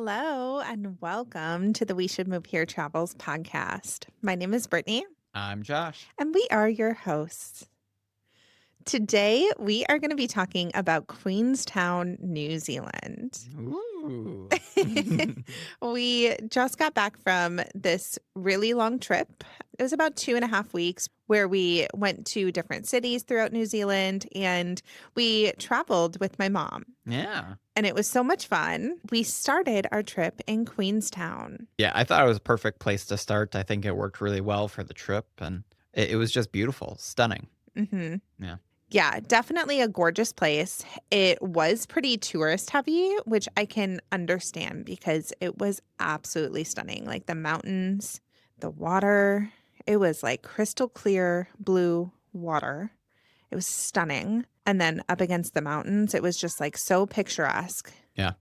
Hello and welcome to the We Should Move Here Travels podcast. My name is Brittany I'm Josh. and we are your hosts. Today we are going to be talking about Queenstown, New Zealand. Ooh. We just got back from this really long trip. It was about 2.5 weeks where we went to different cities throughout New Zealand and we traveled with my mom. Yeah. And it was so much fun. We started our trip in Queenstown. Yeah, I thought it was a perfect place to start. I think it worked really well for the trip, and it was just beautiful, stunning. hmm Yeah. Yeah, definitely a gorgeous place. It was pretty tourist heavy, which I can understand because it was absolutely stunning. Like the mountains, the water, it was like crystal clear blue water. It was stunning. And then up against the mountains, it was just like so picturesque. Yeah.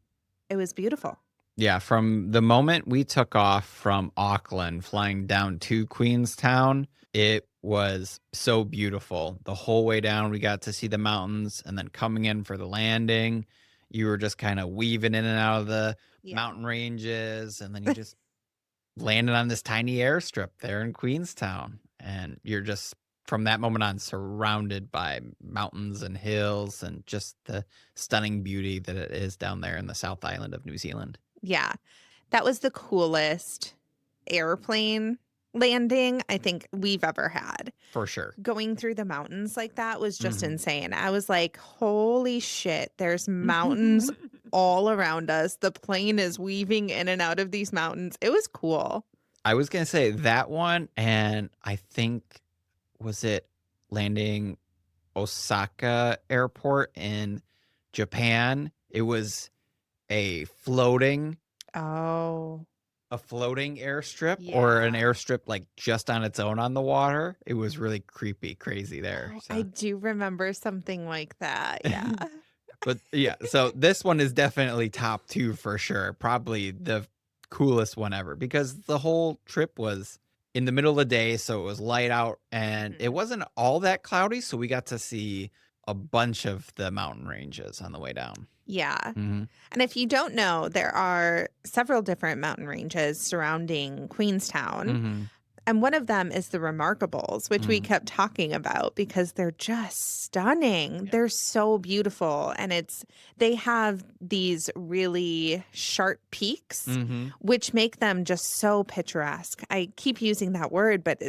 It was beautiful. Yeah, from the moment we took off from Auckland flying down to Queenstown, it was so beautiful. The whole way down, we got to see the mountains, and then coming in for the landing, you were just kind of weaving in and out of the Yeah. mountain ranges, and then you just landed on this tiny airstrip there in Queenstown. And you're just, from that moment on, surrounded by mountains and hills and just the stunning beauty that it is down there in the South Island of New Zealand. Yeah. That was the coolest airplane landing I think we've ever had. For sure. Going through the mountains like that was just insane. I was like, holy shit, there's mountains all around us. The plane is weaving in and out of these mountains. It was cool. I was going to say that one. And I think, was it landing Osaka Airport in Japan? It was a floating Oh, airstrip or an yeah. airstrip like just on its own on the water. It was really creepy, crazy there. Oh, I So, do remember something like that. Yeah. but yeah, so this one is definitely top two for sure. Probably the coolest one ever because the whole trip was in the middle of the day. So it was light out and it Mhm. wasn't all that cloudy. So we got to see a bunch of the mountain ranges on the way down. Yeah. Hmm. And if you don't know, there are several different mountain ranges surrounding Queenstown. Hmm. And one of them is the Remarkables, which we Hmm. kept talking about because they're just stunning. Yeah. They're so beautiful. And they have these really sharp peaks, Hmm. which make them just so picturesque. I keep using that word, but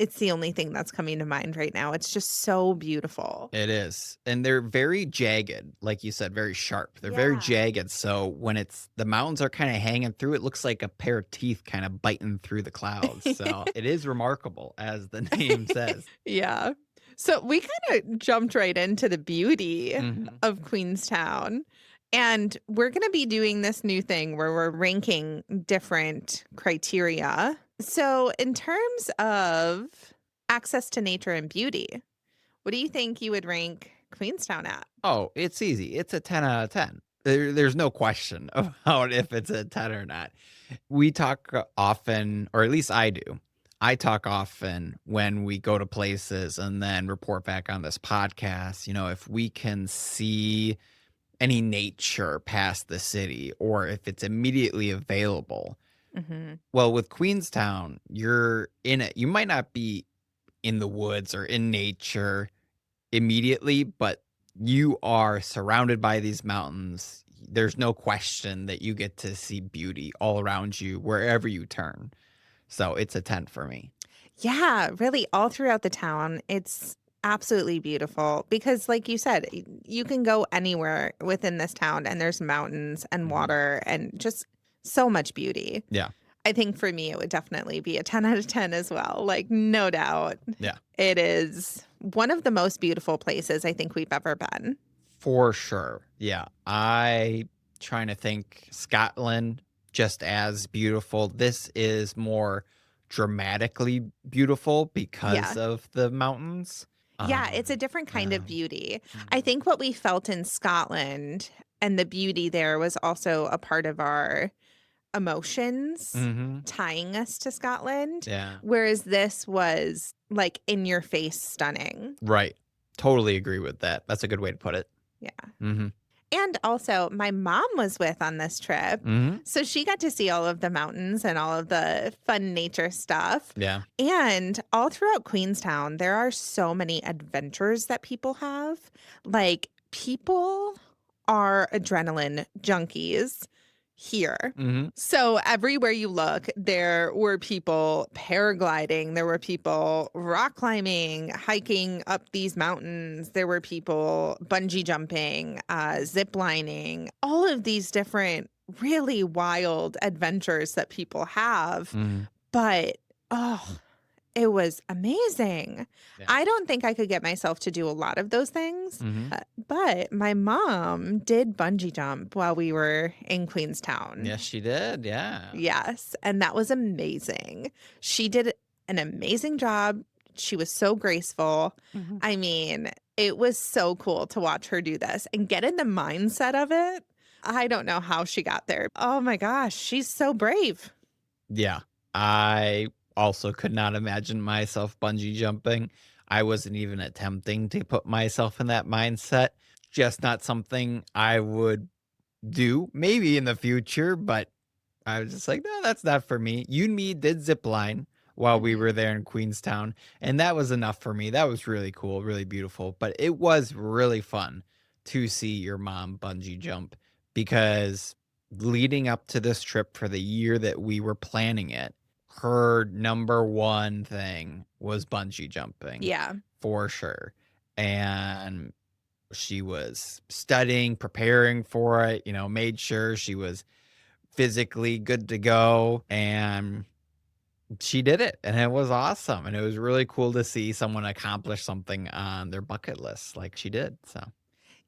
it's the only thing that's coming to mind right now. It's just so beautiful. It is. And they're very jagged, like you said, very sharp. They're very Yeah. jagged. So when it's the mountains are kind of hanging through, it looks like a pair of teeth kind of biting through the clouds. So it is remarkable, as the name says. Yeah. So we kind of jumped right into the beauty Hmm. of Queenstown. And we're going to be doing this new thing where we're ranking different criteria. So, in terms of access to nature and beauty, what do you think you would rank Queenstown at? Oh, it's easy. It's a 10 out of 10. There's no question about if it's a 10 or not. We talk often, or at least I do. I talk often when we go to places and then report back on this podcast. If we can see any nature past the city or if it's immediately available. hmm Well, with Queenstown, you're in it. You might not be in the woods or in nature immediately, but you are surrounded by these mountains. There's no question that you get to see beauty all around you wherever you turn. So it's a 10 for me. Yeah, really, all throughout the town. It's absolutely beautiful because, like you said, you can go anywhere within this town and there's mountains and Mhm. water and just so much beauty. Yeah. I think for me, it would definitely be a 10 out of 10 as well. Like, no doubt. Yeah. It is one of the most beautiful places I think we've ever been. For sure. Yeah. I trying to think Scotland just as beautiful. This is more dramatically beautiful because Yeah. of the mountains. Yeah, it's a different kind of Um, beauty. I mhm. think what we felt in Scotland and the beauty there was also a part of our emotions Mhm. tying us to Scotland, Yeah. whereas this was like in your face stunning. Right. Totally agree with that. That's a good way to put it. Yeah. Mhm. And also, my mom was with on this trip. Mhm. So she got to see all of the mountains and all of the fun nature stuff. Yeah. And all throughout Queenstown, there are so many adventures that people have. Like, people are adrenaline junkies here. Mhm. So everywhere you look, there were people paragliding, there were people rock climbing, hiking up these mountains, there were people bungee jumping, zip lining, all of these different really wild adventures that people have. Mhm. But oh, it was amazing. Yeah. I don't think I could get myself to do a lot of those things, Mhm. but my mom did bungee jump while we were in Queenstown. Yes, she did, yeah. Yes, and that was amazing. She did an amazing job. She was so graceful. Mhm. I mean, it was so cool to watch her do this and get in the mindset of it. I don't know how she got there. Oh my gosh, she's so brave. Yeah. I also could not imagine myself bungee jumping. I wasn't even attempting to put myself in that mindset. Just not something I would do, maybe in the future, but I was just like, "No, that's not for me." You and me did zip line while we Mhm. were there in Queenstown, and that was enough for me. That was really cool, really beautiful, but it was really fun to see your mom bungee jump because leading up to this trip for the year that we were planning it, her number one thing was bungee jumping Yeah. for sure, and she was studying, preparing for it, made sure she was physically good to go, and she did it, and it was awesome, and it was really cool to see someone accomplish something on their bucket list like she did, so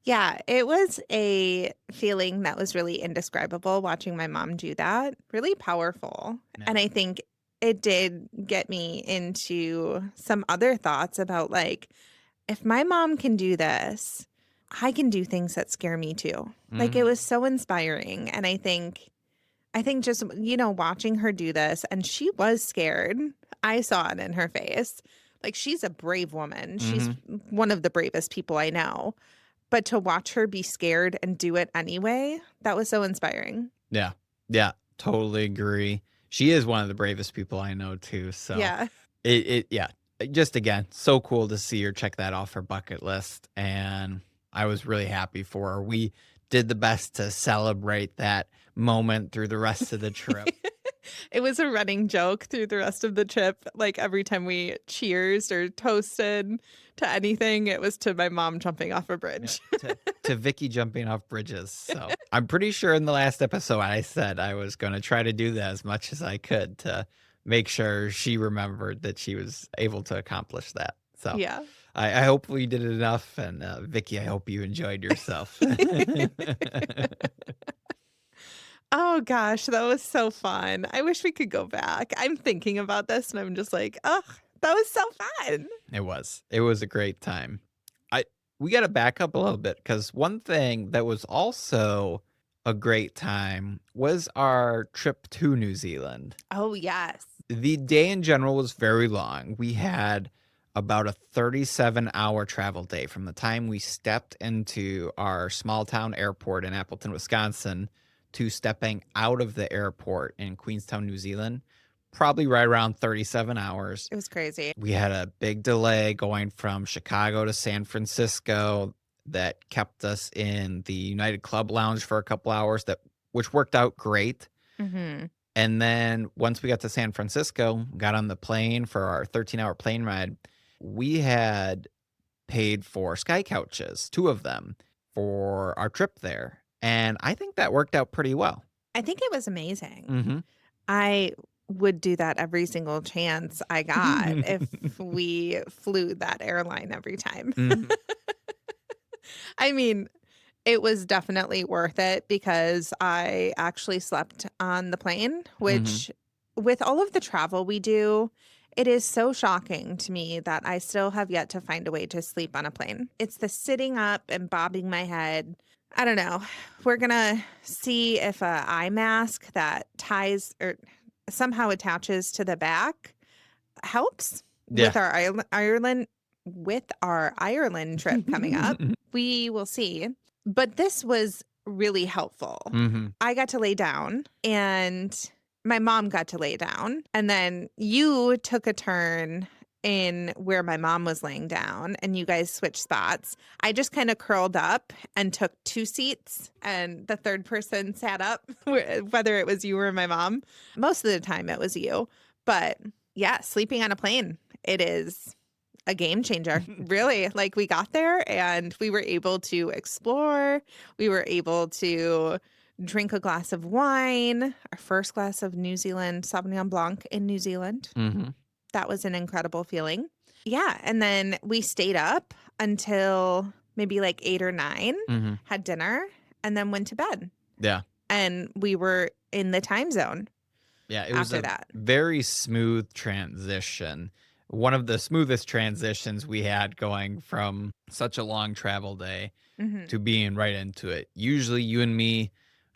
Yeah, it was a feeling that was really indescribable watching my mom do that, really powerful. And yeah. I think it did get me into some other thoughts about like, if my mom can do this, I can do things that scare me too. Like it Mhm, was so inspiring. And I think just, watching her do this, and she was scared. I saw it in her face. Like she's a brave woman. She's mhm. one of the bravest people I know. But to watch her be scared and do it anyway, that was so inspiring. Yeah, yeah, totally agree. She is one of the bravest people I know too, so Yeah. yeah, just again, so cool to see her check that off her bucket list, and I was really happy for her. We did the best to celebrate that moment through the rest of the trip. It was a running joke through the rest of the trip. Like every time we cheersed or toasted to anything, it was to my mom jumping off a Yeah, bridge. to Vicky jumping off bridges, so I'm pretty sure in the last episode I said I was gonna try to do that as much as I could to make sure she remembered that she was able to accomplish that, so Yeah. I hope we did it enough, and, Vicky, I hope you enjoyed yourself. Oh gosh, that was so fun. I wish we could go back. I'm thinking about this and I'm just like, oh, that was so fun. It was. It was a great time. I We gotta back up a little bit because one thing that was also a great time was our trip to New Zealand. Oh, yes. The day in general was very long. We had about a 37-hour travel day from the time we stepped into our small town airport in Appleton, Wisconsin, to stepping out of the airport in Queenstown, New Zealand. Probably right around 37 hours. It was crazy. We had a big delay going from Chicago to San Francisco that kept us in the United Club Lounge for a couple hours, which worked out great. Hmm. And then once we got to San Francisco, got on the plane for our 13-hour plane ride, we had paid for sky couches, 2 of them, for our trip there, and I think that worked out pretty well. I think it was amazing. Mhm. I would do that every single chance I got if we flew that airline every time. Mhm. I mean, it was definitely worth it because I actually slept on the plane, Mhm. which, with all of the travel we do, it is so shocking to me that I still have yet to find a way to sleep on a plane. It's the sitting up and bobbing my head. I don't know. We're going to see if a eye mask that ties or somehow attaches to the back helps Yeah. with our Ireland trip coming up. We will see. But this was really helpful. Mhm. I got to lay down and my mom got to lay down. And then you took a turn in where my mom was laying down and you guys switched spots. I just kind of curled up and took two seats and the third person sat up, whether it was you or my mom. Most of the time it was you. But yeah, sleeping on a plane, it is a game changer. Really, like we got there and we were able to explore. We were able to drink a glass of wine, our first glass of New Zealand Sauvignon Blanc in New Zealand. Mhm. That was an incredible feeling. Yeah, and then we stayed up until maybe like 8 or 9, Mhm. had dinner, and then went to bed. Yeah. And we were in the time zone Yeah, it was after a that. very smooth transition. One of the smoothest transitions we had going from such a long travel day Mhm. to being right into it. Usually you and me,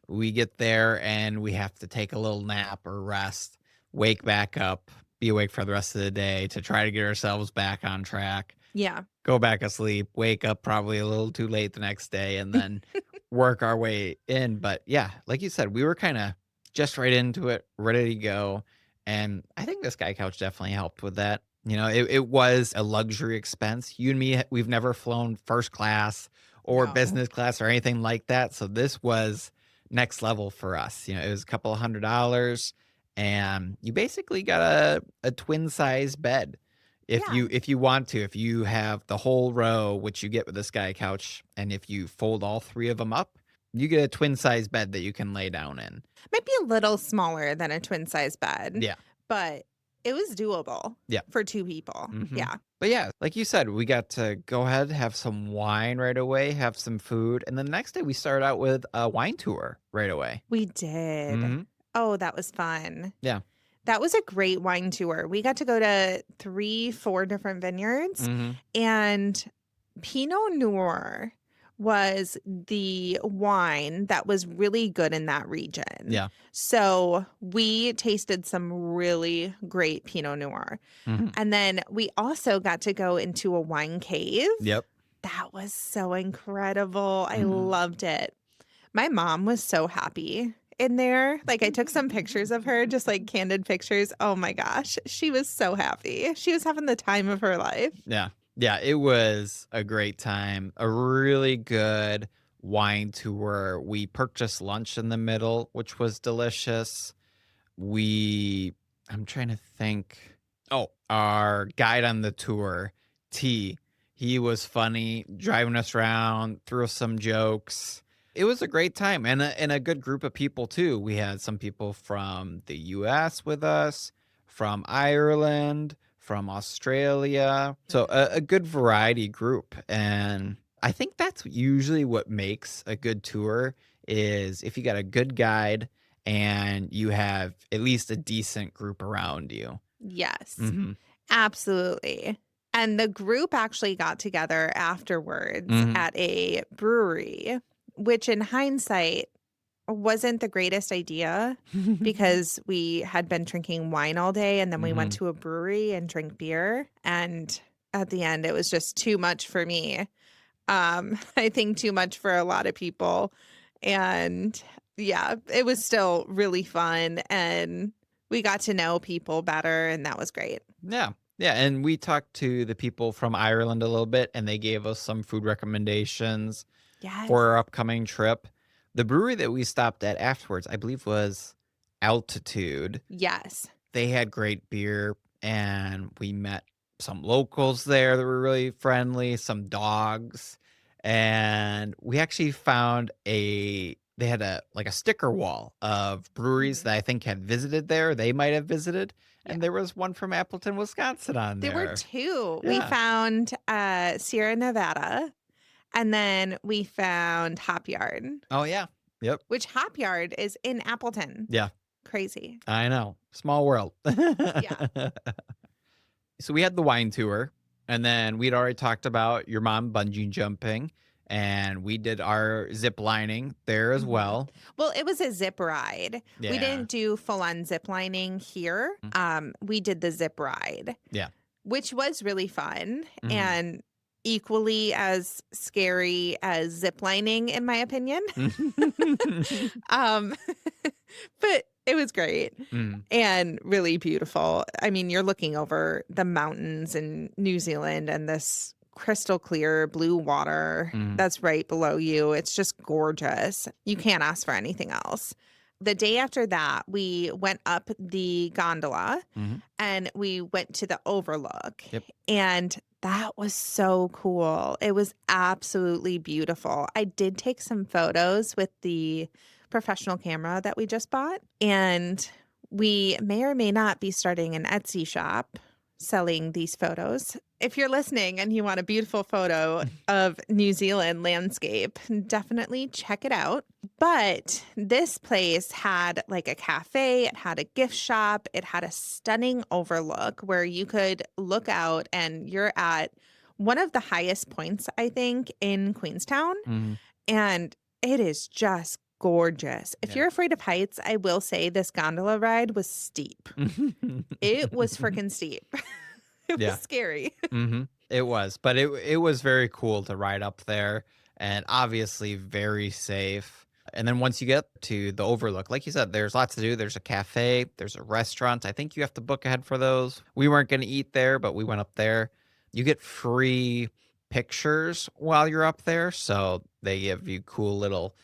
we get there and we have to take a little nap or rest, wake back up, be awake for the rest of the day to try to get ourselves back on track, Yeah. go back asleep, wake up probably a little too late the next day, and then work our way in. But yeah, like you said, we were kind of just right into it, ready to go. And I think this guy couch definitely helped with that. It was a luxury expense. You and me, we've never flown first class or No. business class or anything like that. So this was next level for us. It was a couple of $100 and you basically got a twin size bed if Yeah. you want to, if you have the whole row, which you get with the Sky Couch, and if you fold all 3 of them up, you get a twin size bed that you can lay down in. Might be a little smaller than a twin size bed, Yeah, but it was doable yeah, for 2 people. mhm. Yeah, But yeah, like you said, we got to go ahead, have some wine right away, have some food, and the next day we started out with a wine tour right away. we did. Mhm. Oh, that was fun. Yeah. That was a great wine tour. We got to go to 3, 4 different vineyards, Mhm. and Pinot Noir was the wine that was really good in that region. Yeah. So, we tasted some really great Pinot Noir. Mhm. And then we also got to go into a wine cave. Yep. That was so incredible. I Mhm. loved it. My mom was so happy in there. Like, I took some pictures of her, just like candid pictures. Oh my gosh. She was so happy. She was having the time of her life. Yeah. Yeah, it was a great time. A really good wine tour. We purchased lunch in the middle, which was delicious. We I'm trying to think. Oh, our guide on the tour, T, he was funny, driving us around, threw us some jokes. It was a great time and a good group of people too. We had some people from the US with us, from Ireland, from Australia. So a good variety group. And I think that's usually what makes a good tour is if you got a good guide and you have at least a decent group around you. Yes, Mhm. absolutely. And the group actually got together afterwards Mhm. at a brewery, which in hindsight wasn't the greatest idea because we had been drinking wine all day and then we went Mhm. to a brewery and drank beer. And at the end, it was just too much for me. I think too much for a lot of people. And yeah, it was still really fun. And we got to know people better, and that was great. Yeah. Yeah, and we talked to the people from Ireland a little bit, and they gave us some food recommendations Yes. for our upcoming trip. The brewery that we stopped at afterwards, I believe, was Altitude. Yes. They had great beer, and we met some locals there that were really friendly, some dogs, and we actually found they had a sticker wall of breweries Mhm. that I think had visited there, they might have visited, and Yeah. there was one from Appleton, Wisconsin on There were there. 2. We Yeah. found, Sierra Nevada, and then we found Hop Yard, Oh, yeah. Yep. which Hop Yard is in Appleton. Yeah. Crazy. I know. Small world. Yeah. So we had the wine tour, and then we'd already talked about your mom bungee jumping, and we did our zip lining there as Mhm. well. Well, it was a zip ride. We Yeah. didn't do full-on zip lining here. Mm. We did the zip ride, Yeah. which was really fun, Mhm. and equally as scary as ziplining, in my opinion. Um, but it was great Mm, and really beautiful. I mean, you're looking over the mountains in New Zealand and this crystal clear blue water mhm, that's right below you. It's just gorgeous. You can't ask for anything else. The day after that, we went up the gondola mhm. and we went to the overlook. Yep. And that was so cool. It was absolutely beautiful. I did take some photos with the professional camera that we just bought. And we may or may not be starting an Etsy shop selling these photos. If you're listening and you want a beautiful photo of New Zealand landscape, definitely check it out. But this place had like a cafe, it had a gift shop, it had a stunning overlook where you could look out and you're at one of the highest points, I think, in Queenstown. Mhm. And it is just gorgeous. If Yeah. you're afraid of heights, I will say this gondola ride was steep. It was freaking steep. It was Yeah. scary. Mhm. It was, but it was very cool to ride up there and obviously very safe. And then once you get to the overlook, like you said, there's lots to do. There's a cafe, there's a restaurant. I think you have to book ahead for those. We weren't going to eat there, but we went up there. You get free pictures while you're up there, so they give you cool little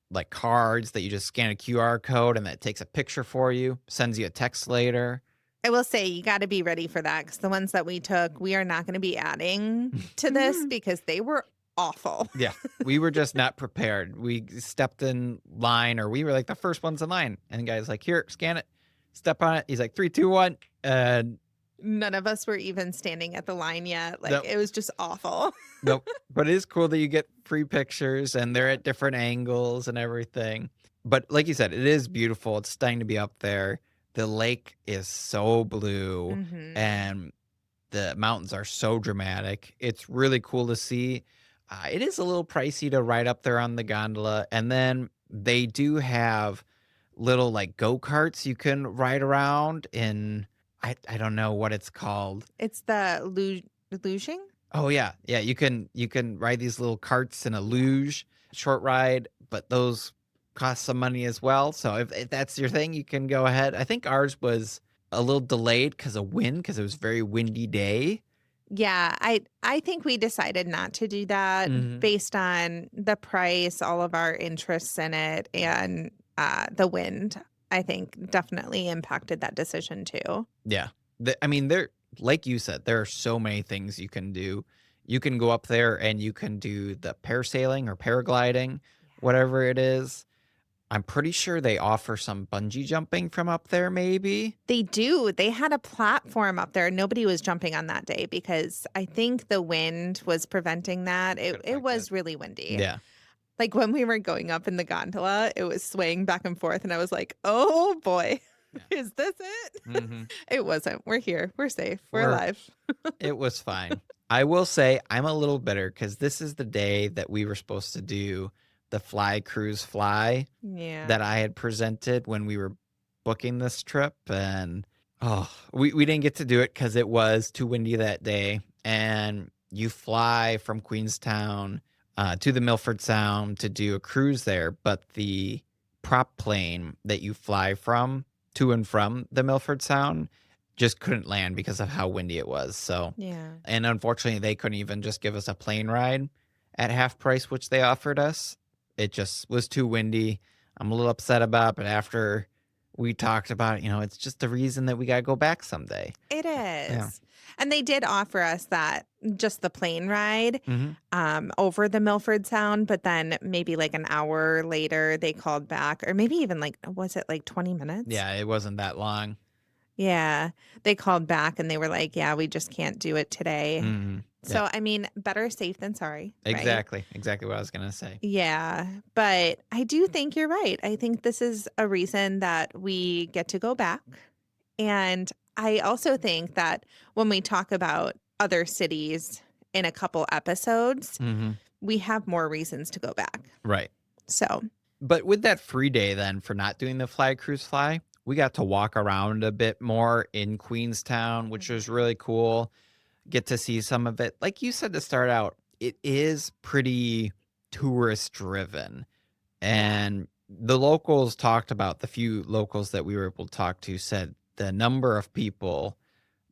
like cards that you just scan a QR code and that takes a picture for you, sends you a text later. I will say you got to be ready for that because the ones that we took, we are not going to be adding to this because they were awful. Yeah, we were just not prepared. We stepped in line, or we were like the first ones in line, and the guy's like, "Here, scan it, step on it." He's like, 3, 2, 1, and None of us were even standing at the line yet. Like nope, it was just awful. nope. But it is cool that you get free pictures, and they're at different angles and everything. But like you said, it is beautiful. It's stunning to be up there. The lake is so blue, Hmm. and the mountains are so dramatic. It's really cool to see. It is a little pricey to ride up there on the gondola, and then they do have little like go-karts you can ride around in. I don't know what it's called. It's the luging. Oh yeah, yeah. You can ride these little carts in a luge, short ride, but those cost some money as well. So if that's your thing, you can go ahead. I think ours was a little delayed because of wind, because it was a very windy day. Yeah, I think we decided not to do that Mhm. based on the price, all of our interests in it, and the wind. I think definitely impacted that decision too. Yeah. I mean, there, like you said, there are so many things you can do. You can go up there and you can do the parasailing or paragliding, whatever it is. I'm pretty sure they offer some bungee jumping from up there, maybe. They do. They had a platform up there. Nobody was jumping on that day because I think the wind was preventing that. It Could it affect it. was really windy. Yeah. Like when we were going up in the gondola, it was swaying back and forth and I was like, "Oh boy. Yeah. Is this it?" Hmm. It wasn't. We're here. We're safe. We're We're, alive. it was fine. I will say I'm a little bitter because this is the day that we were supposed to do the fly cruise fly Yeah. that I had presented when we were booking this trip, and, oh, we didn't get to do it because it was too windy that day, and you fly from Queenstown, to the Milford Sound to do a cruise there, but the prop plane that you fly from to and from the Milford Sound just couldn't land because of how windy it was, so, Yeah. and unfortunately, they couldn't even just give us a plane ride at half price, which they offered us. It just was too windy. I'm a little upset about it, but after we talked about it, it's just the reason that we gotta go back someday. It Yeah. is. And they did offer us that just the plane ride Mhm. over the Milford Sound, but then maybe like an hour later they called back, or maybe even like, was it like 20 minutes? Yeah, it wasn't that long. Yeah. They called back and they were like, yeah, we just can't do it today. Mhm. Yeah, So, I mean, better safe than sorry, right? exactly what I was gonna say. Yeah. But I do think you're right. I think this is a reason that we get to go back. And I also think that when we talk about other cities in a couple episodes, Mhm. we have more reasons to go back. Right. So, But with that free day then for not doing the fly cruise fly, we got to walk around a bit more in Queenstown, which was mhm. really cool. get to see some of it. Like you said to start out, it is pretty tourist driven. Yeah. And the locals talked about the few locals that we were able to talk to said the number of people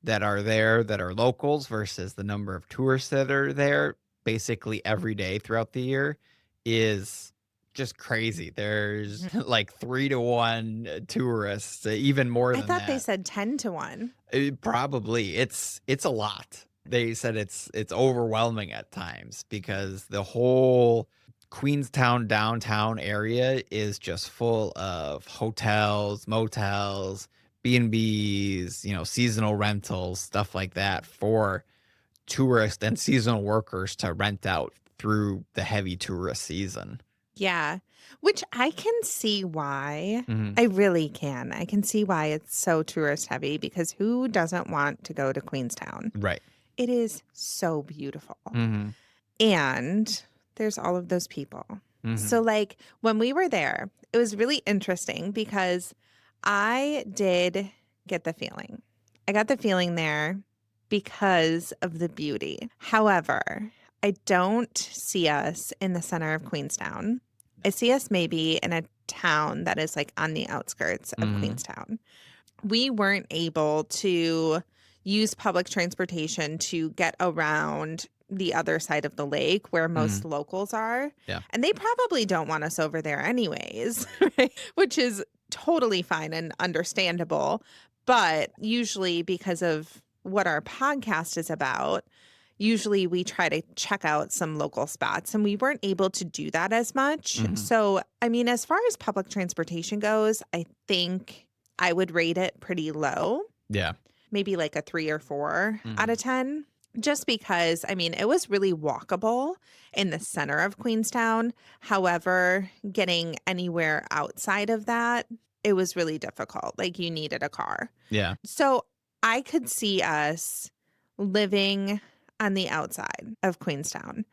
that are there that are locals versus the number of tourists that are there basically every day throughout the year is just crazy. There's Mhm. like 3 to 1 tourists, even more I than thought they that. said 10 to 1. Probably. It's a lot. They said it's overwhelming at times because the whole Queenstown downtown area is just full of hotels, motels, B&Bs, seasonal rentals, stuff like that for tourists and seasonal workers to rent out through the heavy tourist season. Yeah, which I can see why. Mhm. I really can. I can see why it's so tourist heavy because who doesn't want to go to Queenstown? Right. It is so beautiful. Mhm. And there's all of those people. So, Mhm. like, when we were there, it was really interesting because I did get the feeling. I got the feeling there because of the beauty. However, I don't see us in the center of Queenstown. I see us maybe in a town that is like on the outskirts of Mhm. Queenstown. We weren't able to use public transportation to get around the other side of the lake where most Mhm. locals are. Yeah. And they probably don't want us over there anyways, right? Which is totally fine and understandable. But usually, because of what our podcast is about, usually we try to check out some local spots and we weren't able to do that as much. Mhm. So, I mean, as far as public transportation goes, I think I would rate it pretty low, Yeah. maybe like a 3 or 4 out of Mhm. 10, just because, I mean, it was really walkable in the center of Queenstown. However, getting anywhere outside of that, it was really difficult. Like you needed a car. Yeah. So I could see us living on the outside of Queenstown.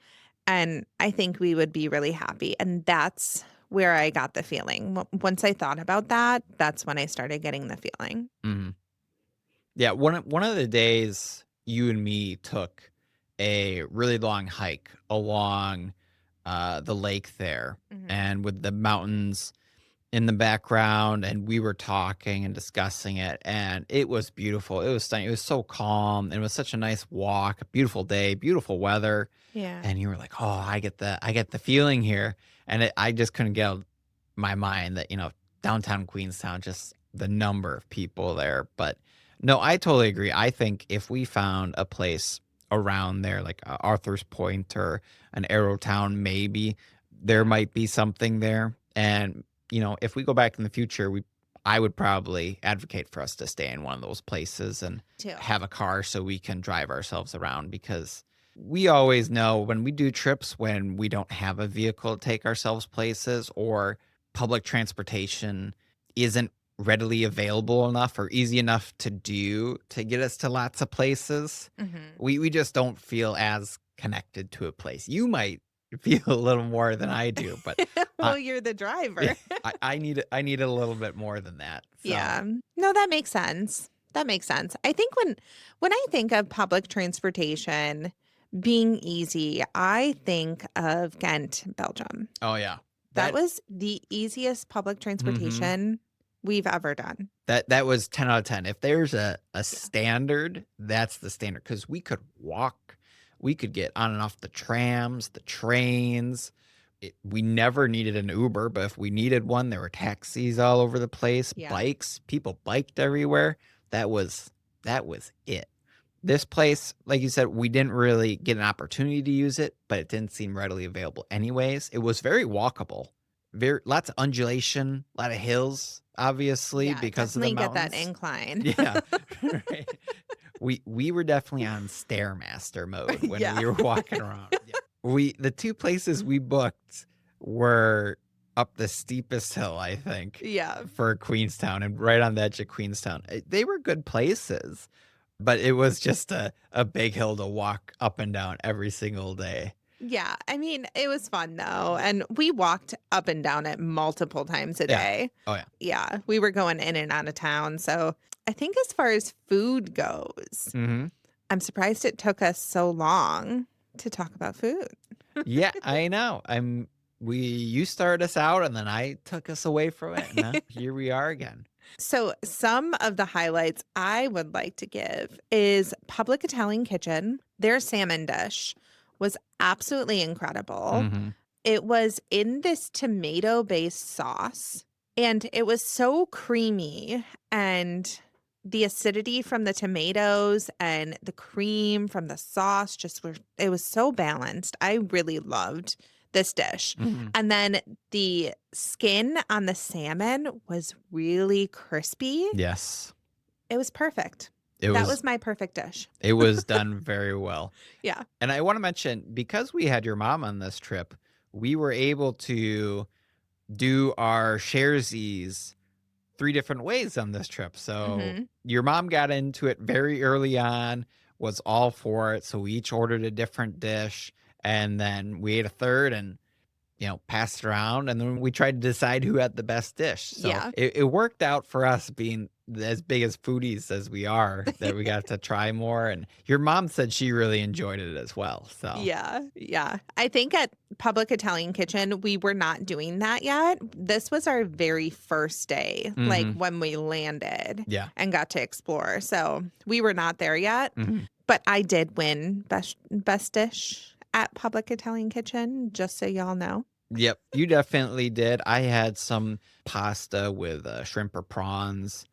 And I think we would be really happy. And that's where I got the feeling. Once I thought about that, that's when I started getting the feeling. Mhm. Yeah, one of the days you and me took a really long hike along, the lake there, Mhm. and with the mountains in the background, and we were talking and discussing it, and it was beautiful. It was stunning. It was so calm, and it was such a nice walk, a beautiful day, beautiful weather, Yeah. and you were like, "Oh, I get the feeling here," and I just couldn't get out of my mind that, downtown Queenstown, just the number of people there, but no, I totally agree. I think if we found a place around there, like, Arthur's Point or an Arrowtown, maybe, there Yeah. might be something there, and, if we go back in the future, I would probably advocate for us to stay in one of those places and Too. have a car so we can drive ourselves around because we always know when we do trips when we don't have a vehicle to take ourselves places or public transportation isn't readily available enough or easy enough to do to get us to lots of places. Mhm. We just don't feel as connected to a place. You might feel a little more than I do, but I Well, you're the yeah, driver. I need a little bit more than that. So, Yeah. No, that makes sense. That makes sense. I think when I think of public transportation being easy, I think of Ghent, Belgium. oh yeah. That That was the easiest public mhm. transportation we've ever done. That was 10 out of 10. If there's a Yeah. standard, that's the standard because we could walk, we could get on and off the trams, the trains. We never needed an Uber, but if we needed one, there were taxis all over the place, Yeah. bikes, people biked everywhere. That was that was it. This place, like you said, we didn't really get an opportunity to use it, but it didn't seem readily available anyways. It was very walkable. Very lots of undulation, a lot of hills, obviously, Yeah, because of the definitely get that mountains. incline. Yeah. Right. We were definitely on Stairmaster mode when Yeah. we were walking around. Yeah. The 2 places we booked were up the steepest hill, I think, Yeah. for Queenstown and right on the edge of Queenstown. They were good places, but it was just a big hill to walk up and down every single day. Yeah, I mean, it was fun though, and we walked up and down it multiple times a Yeah. day. Oh, yeah. Yeah, we were going in and out of town, so I think as far as food goes, Mhm. I'm surprised it took us so long to talk about food. Yeah, I know. You started us out and then I took us away from it, and now here we are again. So, some of the highlights I would like to give is Public Italian Kitchen. Their salmon dish was absolutely incredible. Mhm. It was in this tomato-based sauce, and it was so creamy, and the acidity from the tomatoes and the cream from the sauce just were it was so balanced. I really loved this dish. Mhm. And then the skin on the salmon was really crispy. Yes. It was perfect. It That was was my perfect dish. it was done very well. Yeah. And I wanna mention, because we had your mom on this trip, we were able to do our sharesies 3 different ways on this trip. So, Mhm. your mom got into it very early on, was all for it, so we each ordered a different dish, and then we ate a third and, passed it around, and then we tried to decide who had the best dish. So, Yeah. it worked out for us being as big as foodies as we are, that we got to try more, and your mom said she really enjoyed it as well, so. Yeah, yeah. I think at Public Italian Kitchen, we were not doing that yet. This was our very first day, like Mhm. when we landed Yeah. and got to explore. So we were not there yet, Mhm. but I did win best dish at Public Italian Kitchen, just so y'all know. Yep, you definitely did. I had some pasta with, shrimp or prawns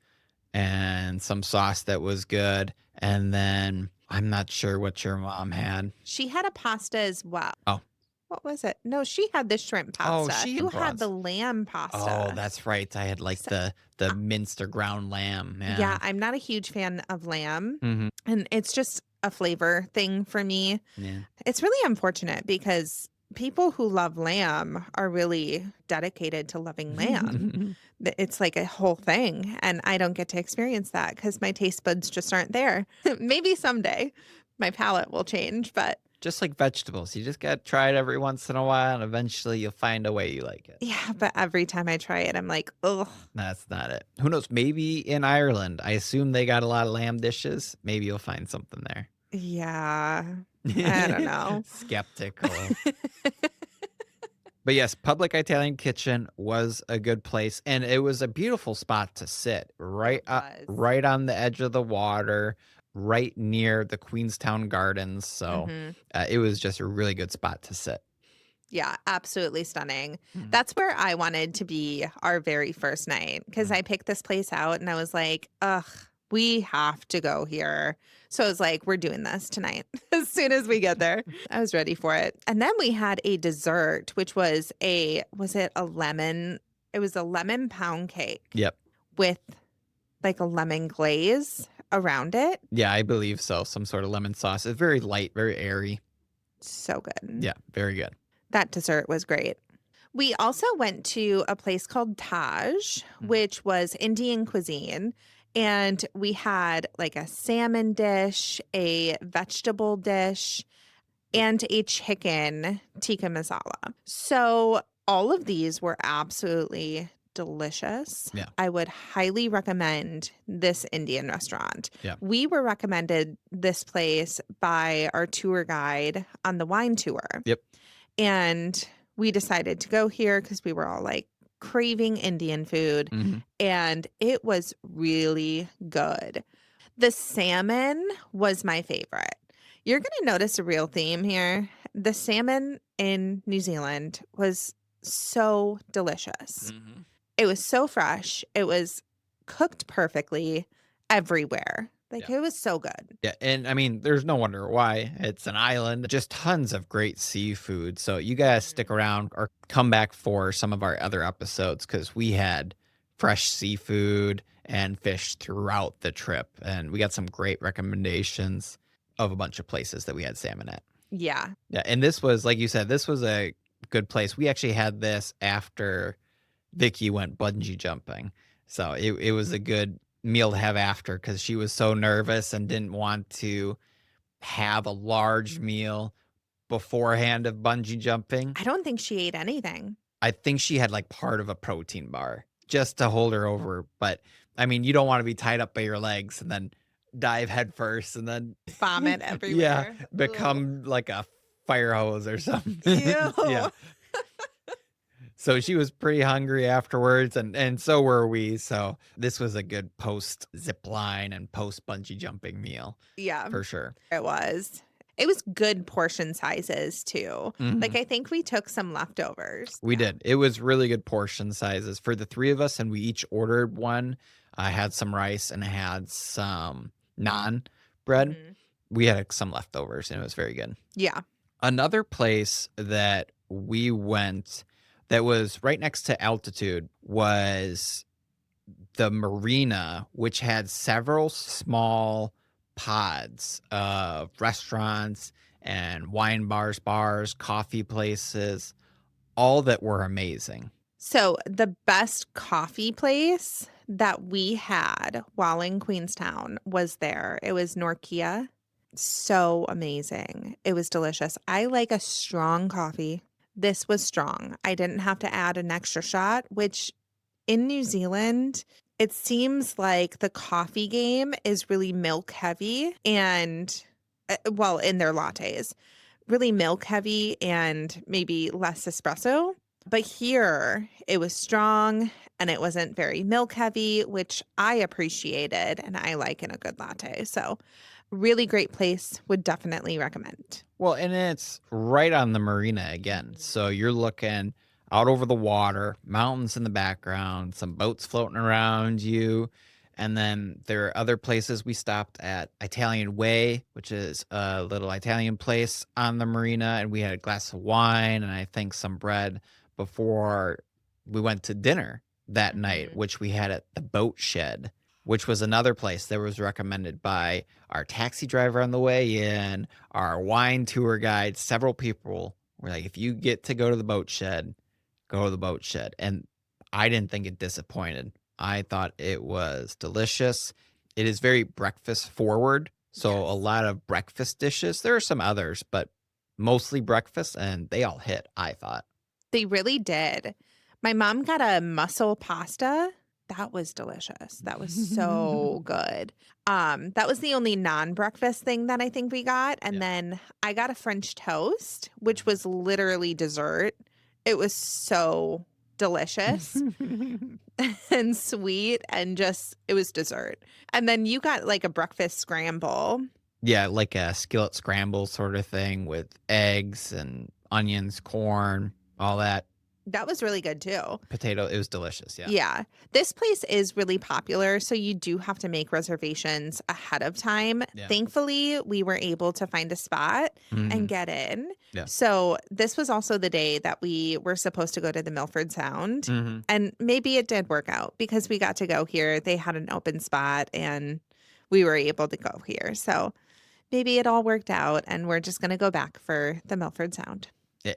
and some sauce that was good, and then I'm not sure what your mom had. She had a pasta as well. Oh. What was it? No, she had the shrimp Oh, pasta. she You had had the prawns. lamb Oh, pasta. that's right. I had, like, So, the minced or ground lamb, yeah, yeah. I'm not a huge fan of lamb, Mhm. and it's just a flavor thing for me. Yeah. It's really unfortunate because people who love lamb are really dedicated to loving lamb. It's like a whole thing, and I don't get to experience that because my taste buds just aren't there. Maybe someday my palate will change, but Just like vegetables, you just gotta try it every once in a while, and eventually you'll find a way you like it. yeah, but every time I try it, I'm like, ugh. That's not it. Who knows? Maybe in Ireland. I assume they got a lot of lamb dishes. Maybe you'll find something there. Yeah, I don't know. Skeptical. But yes, Public Italian Kitchen was a good place, and it was a beautiful spot to sit, It was. right on the edge of the water, right near the Queenstown Gardens, so, Mhm. it was just a really good spot to sit. Yeah, absolutely stunning. Mm, That's where I wanted to be our very first night because mm. I picked this place out and I was like, ugh, we have to go here. So I was like, we're doing this tonight as soon as we get there. I was ready for it. And then we had a dessert, which was it a lemon? It was a lemon pound cake Yep. with like a lemon glaze around it. Yeah, I believe so, some sort of lemon sauce. It's very light, very airy. So good. Yeah, very good. That dessert was great. We also went to a place called Taj, Mm. which was Indian cuisine. And we had like a salmon dish, a vegetable dish, and a chicken tikka masala. So all of these were absolutely delicious. Yeah, I would highly recommend this Indian restaurant. yeah. We were recommended this place by our tour guide on the wine tour. Yep. And we decided to go here because we were all like craving Indian food, Mhm. and it was really good. The salmon was my favorite. You're going to notice a real theme here. The salmon in New Zealand was so delicious. Mhm. It was so fresh. It was cooked perfectly everywhere. Like Yeah. it was so good. Yeah, and I mean, there's no wonder why. It's an island, just tons of great seafood. So you guys stick around or come back for some of our other episodes because we had fresh seafood and fish throughout the trip. And we got some great recommendations of a bunch of places that we had salmon at. Yeah. Yeah, and this was, like you said, this was a good place. We actually had this after Vicky went bungee jumping. So it was a good meal to have after because she was so nervous and didn't want to have a large meal beforehand of bungee jumping. I don't think she ate anything. I think she had like part of a protein bar just to hold her over. But I mean, you don't want to be tied up by your legs and then dive head first and then Vomit yeah, everywhere. Ugh. become like a fire hose or something. Yeah. Ew. So she was pretty hungry afterwards and so were we. So this was a good post zip line and post bungee jumping meal Yeah, for sure. it was. It was good portion sizes too. Like, Mhm. I think we took some leftovers. We Yeah. did. It was really good portion sizes for the 3 of us, and we each ordered one. I had some rice and I had some naan bread. Mhm. We had some leftovers, and it was very good. Yeah. Another place that we went that was right next to altitude was the Marina, which had several small pods of restaurants and wine bars, coffee places, all that were amazing. So, the best coffee place that we had while in Queenstown was there. It was Norkia. So amazing. It was delicious. I like a strong coffee. This was strong. I didn't have to add an extra shot, which in New Zealand, it seems like the coffee game is really milk heavy and, well, in their lattes, really milk heavy and maybe less espresso. But here it was strong and it wasn't very milk heavy, which I appreciated and I like in a good latte. So, really great place. Would definitely recommend. Well, and it's right on the marina again. So you're looking out over the water, mountains in the background, some boats floating around you. And then there are other places we stopped at Italian Way, which is a little Italian place on the marina. And we had a glass of wine and I think some bread before we went to dinner that night, Mhm. which we had at the boat shed, which was another place that was recommended by our taxi driver on the way in, our wine tour guide, several people were like, if you get to go to the boat shed, go to the boat shed. And I didn't think it disappointed. I thought it was delicious. It is very breakfast forward. So a Yes. lot of breakfast dishes. There are some others, but mostly breakfast, and they all hit, I thought. They really did. My mom got a mussel pasta. That was delicious. That was so good. That was the only non-breakfast thing that I think we got. And Yeah. then I got a French toast, which was literally dessert. It was so delicious and sweet and just it was dessert. And then you got like a breakfast scramble. Yeah, like a skillet scramble sort of thing with eggs and onions, corn, all that. That was really good too. Potato, it was delicious, yeah. Yeah. This place is really popular, so you do have to make reservations ahead of time. Yeah. Thankfully, we were able to find a spot and Mhm. get in. Yeah. So, this was also the day that we were supposed to go to the Milford Sound. Mhm. And maybe it did work out because we got to go here. They had an open spot and we were able to go here. So, maybe it all worked out and we're just going to go back for the Milford Sound.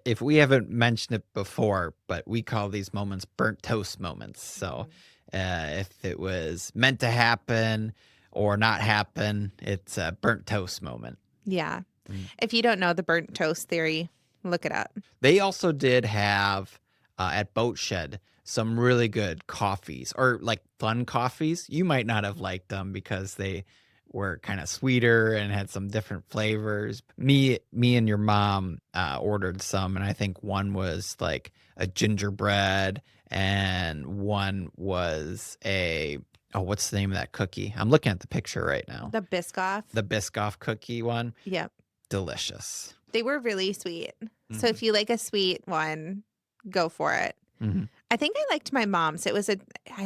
If we haven't mentioned it before, but we call these moments burnt toast moments. So, Mhm. if it was meant to happen or not happen, it's a burnt toast moment. Yeah. Mm. If you don't know the burnt toast theory, look it up. They also did have, at Boat Shed, some really good coffees or, like, fun coffees. You might not have liked them because they were kinda sweeter and had some different flavors. Me and your mom, ordered some, and I think one was, like, a gingerbread, and one was a oh, what's the name of that cookie? I'm looking at the picture right now. The Biscoff. The Biscoff cookie one, Yep. delicious. They were really sweet. So Mhm, if you like a sweet one, go for it. mhm. I think I liked my mom's. I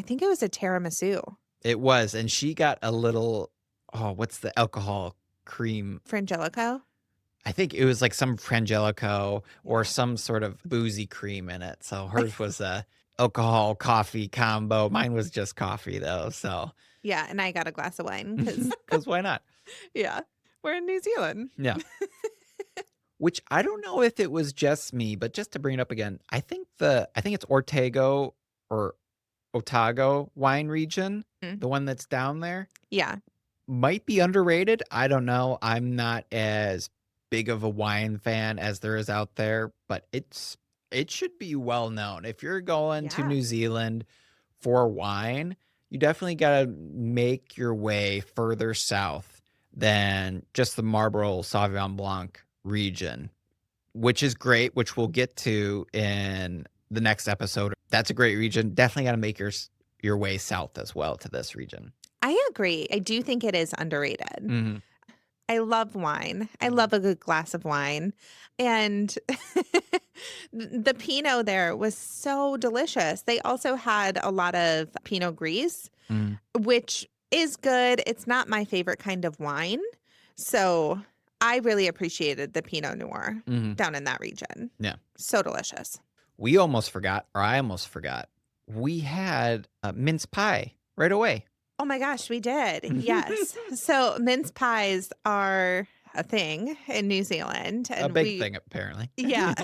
think it was a tiramisu. It was, and she got a little oh, what's the alcohol cream? Frangelico. I think it was like some Frangelico or Yeah. some sort of boozy cream in it, so hers was a alcohol coffee combo. Mine was just coffee though, so Yeah. And I got a glass of wine because, because why not? yeah, we're in New Zealand. Yeah. Which I don't know if it was just me, but just to bring it up again, I think it's Ortego or Otago wine region, Mm. the one that's down there. Yeah. Might be underrated, I don't know, I'm not as big of a wine fan as there is out there, but it should be well known. If you're going to Yeah. New Zealand for wine, you definitely gotta make your way further south than just the Marlborough Sauvignon Blanc region, which is great, which we'll get to in the next episode. That's a great region. Definitely gotta make your way south as well to this region. I agree. I do think it is underrated. Mhm. I love wine. I love a good glass of wine. And the Pinot there was so delicious. They also had a lot of Pinot Gris, Mhm. which is good. It's not my favorite kind of wine. So I really appreciated the Pinot Noir Mhm. down in that region. Yeah. So delicious. We almost forgot, or I almost forgot. We had a mince pie right away. Oh my gosh, we did. Yes. So mince pies are a thing in New Zealand. A And big thing, apparently. yeah,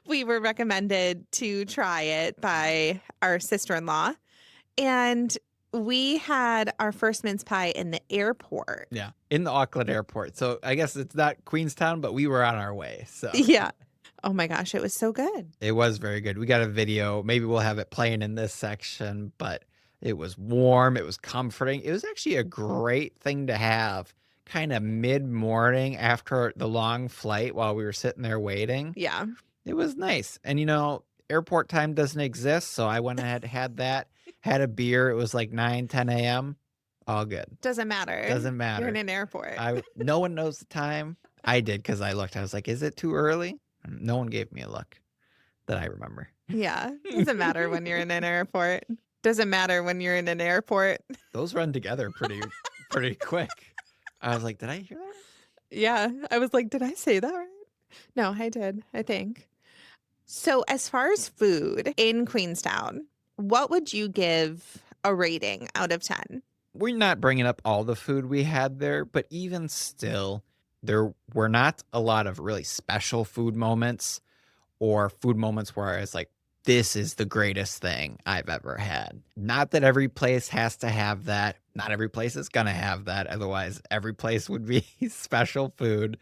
we were recommended to try it by our sister-in-law. And we had our first mince pie in the airport. Yeah, in the Auckland airport. So I guess it's not Queenstown, but we were on our way. So Yeah. Oh my gosh, it was so good. it was very good. We got a video. Maybe we'll have it playing in this section, but it was warm. It was comforting. It was actually a great thing to have kind of mid morning after the long flight while we were sitting there waiting. Yeah. It was nice. And airport time doesn't exist. So I went ahead, had that, had a beer. It was like 9, 10 a.m. All good. Doesn't matter. Doesn't You're in matter. an airport. No one knows the time. I did because I looked. I was like, "Is it too early?" And no one gave me a look that I remember. Yeah. Doesn't matter when you're in an airport. Doesn't matter when you're in an airport. Those run together pretty quick. I was like, "Did I hear that?" Yeah. I was like, did I say that right? No, I did, I think. So, as far as food in Queenstown, what would you give a rating out of 10? We're not bringing up all the food we had there, but even still, there were not a lot of really special food moments or food moments where I was like, "This is the greatest thing I've ever had." Not that every place has to have that. Not every place is gonna have that. Otherwise, every place would be special food.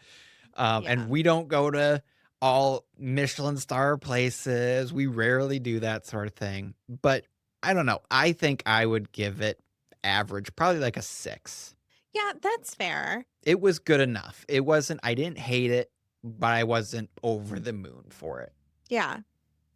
Yeah. And we don't go to all Michelin star places. We rarely do that sort of thing. But I don't know. I think I would give it average, probably like a 6. Yeah, that's fair. It was good enough. I didn't hate it, but I wasn't over the moon for it. Yeah.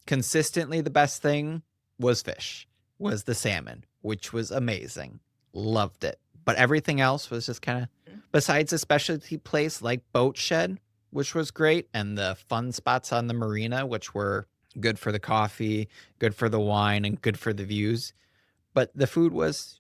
Consistently, the best thing was the salmon, which was amazing. Loved it. But everything else was just kind of, besides a specialty place like Boat Shed, which was great, and the fun spots on the Marina, which were good for the coffee, good for the wine, and good for the views. But the food was,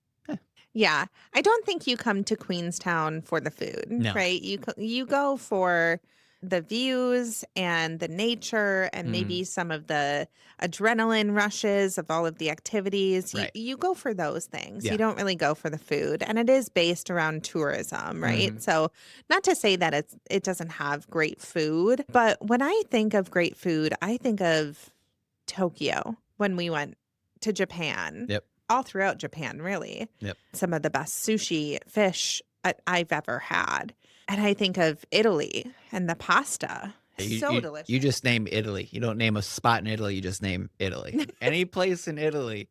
Yeah. I don't think you come to Queenstown for the food, no. right? You go for the views and the nature and Mhm. maybe some of the adrenaline rushes of all of the activities. You Right. you go for those things. You Yeah. don't really go for the food. And it is based around tourism, right? Mhm. So not to say that it doesn't have great food, but when I think of great food, I think of Tokyo when we went to Japan. Yep. All throughout Japan, really. Yep. Some of the best sushi, fish I've ever had. And I think of Italy and the pasta. You So you delicious. you just name Italy. You don't name a spot in Italy, you just name Italy. Any place in Italy,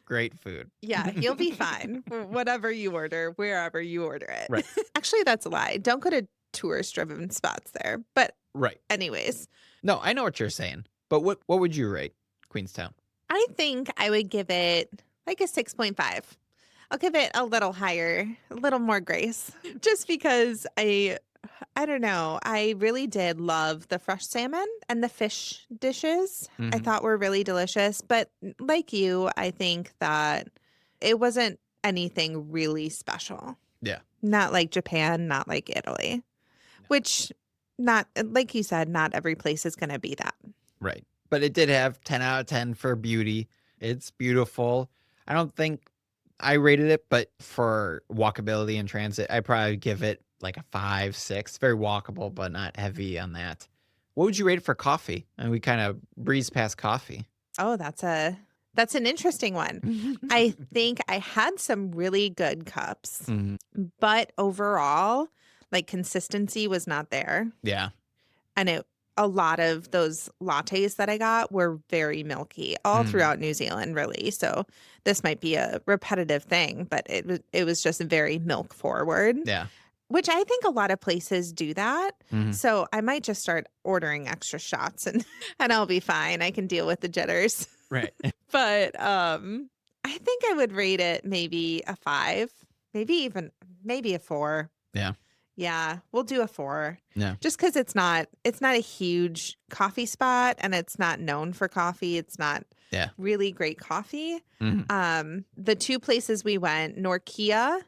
great food. Yeah, you'll be fine. Whatever you order, wherever you order it. Right. Actually, that's a lie. Don't go to tourist driven spots there. But, Right. anyways, No, I know what you're saying, but what would you rate Queenstown? I think I would give it like a 6.5. I'll give it a little higher, a little more grace, just because I don't know. I really did love the fresh salmon and the fish dishes. I Mhm. thought were really delicious, but like you, I think that it wasn't anything really special. Yeah. Not like Japan, not like Italy, No. which not like you said, not every place is going to be that. Right. But it did have 10 out of 10 for beauty. It's beautiful. I don't think I rated it, but for walkability and transit, I probably give it like a 5, 6. Very walkable, but not heavy on that. What would you rate it for coffee? And we kind of breezed past coffee. Oh, that's an interesting one. I think I had some really good cups, Mhm. but overall, like consistency was not there. Yeah. And a lot of those lattes that I got were very milky all Mm, throughout New Zealand, really. So this might be a repetitive thing, but it was just very milk forward, yeah. which I think a lot of places do that. Mhm. So I might just start ordering extra shots and and I'll be fine. I can deal with the jitters. Right. But I think I would rate it maybe a 5, maybe even maybe a 4. Yeah. Yeah, we'll do a 4. Yeah. Just because it's not a huge coffee spot and it's not known for coffee. It's not Yeah. really great coffee. Mhm. The 2 places we went, Norkia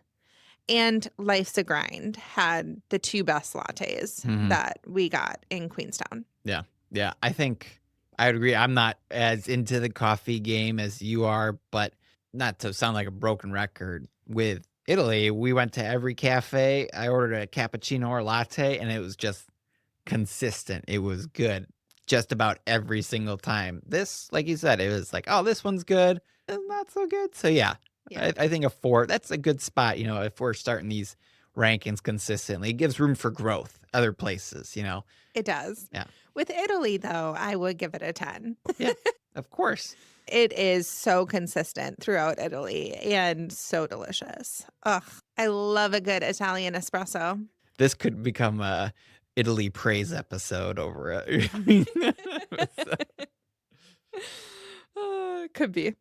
and Life's a Grind, had the 2 best lattes Mhm. that we got in Queenstown. Yeah. Yeah. I think I would agree. I'm not as into the coffee game as you are, but not to sound like a broken record, with Italy, we went to every cafe. I ordered a cappuccino or latte, and it was just consistent. It was good just about every single time. This, like you said, it was like, oh, this one's good, and not so good. So yeah, Yeah, I think a 4, that's a good spot. If we're starting these rankings consistently, it gives room for growth. Other places. it does. Yeah. With Italy, though, I would give it a 10. Yeah, of course. It is so consistent throughout Italy and so delicious. Ugh, I love a good Italian espresso. This could become a Italy praise episode over it. Could be.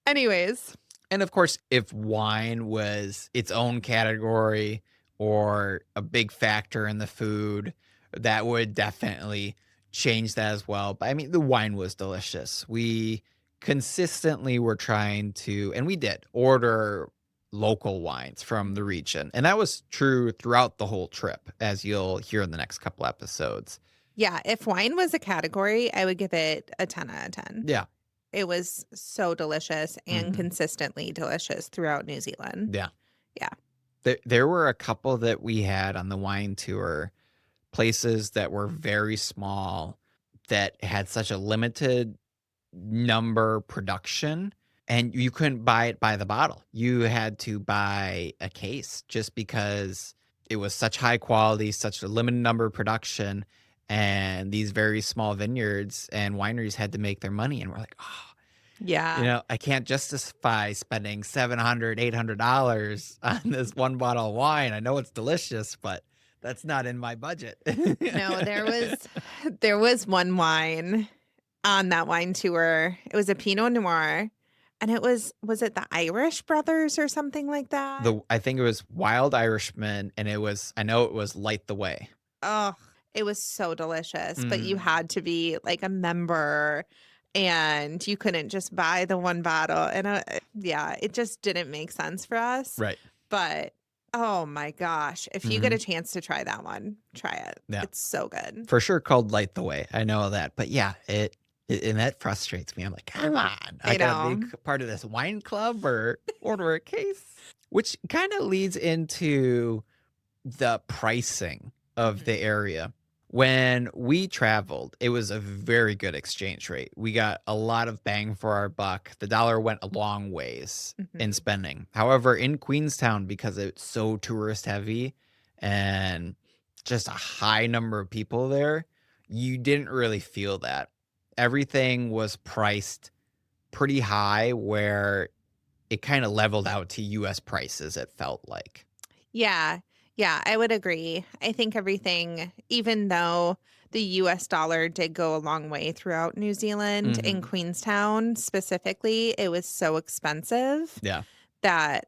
Anyways, And of course, if wine was its own category or a big factor in the food, that would definitely change that as well. But I mean, the wine was delicious. We consistently were trying to, and we did order local wines from the region. And that was true throughout the whole trip, as you'll hear in the next couple episodes. yeah, if wine was a category, I would give it a 10 out of 10. Yeah. It was so delicious and Hmm. consistently delicious throughout New Zealand. Yeah. Yeah. There were a couple that we had on the wine tour, places that were very small, that had such a limited number production, and you couldn't buy it by the bottle. You had to buy a case just because it was such high quality, such a limited number of production, and these very small vineyards and wineries had to make their money, and we're like, "Oh, Yeah. I can't justify spending 700, $800 on this one bottle of wine. I know it's delicious, but that's not in my budget." No, there was one wine on that wine tour. It was a Pinot Noir, and was it the Irish Brothers or something like that? I think it was Wild Irishman, and I know it was Light the Way. Oh, it was so delicious, but you Mm, had to be like a member and you couldn't just buy the one bottle. And yeah, it just didn't make sense for us. right. But oh my gosh, if you get Mhm. a chance to try that one, try it. Yeah. It's so good. For sure called Light the Way. I know that. But yeah, and that frustrates me. I'm like, "Come on. I I gotta be know. part of this wine club or order a case." Which kinda leads into the pricing of Mhm. the area. When we traveled, it was a very good exchange rate. We got a lot of bang for our buck. The dollar went a long ways in Mhm. spending. However, in Queenstown, because it's so tourist heavy and just a high number of people there, you didn't really feel that. Everything was priced pretty high where it kind of leveled out to US prices, it felt like. Yeah. Yeah, I would agree. I think everything, even though the US dollar did go a long way throughout New Zealand, in Mhm. Queenstown specifically, it was so expensive Yeah. that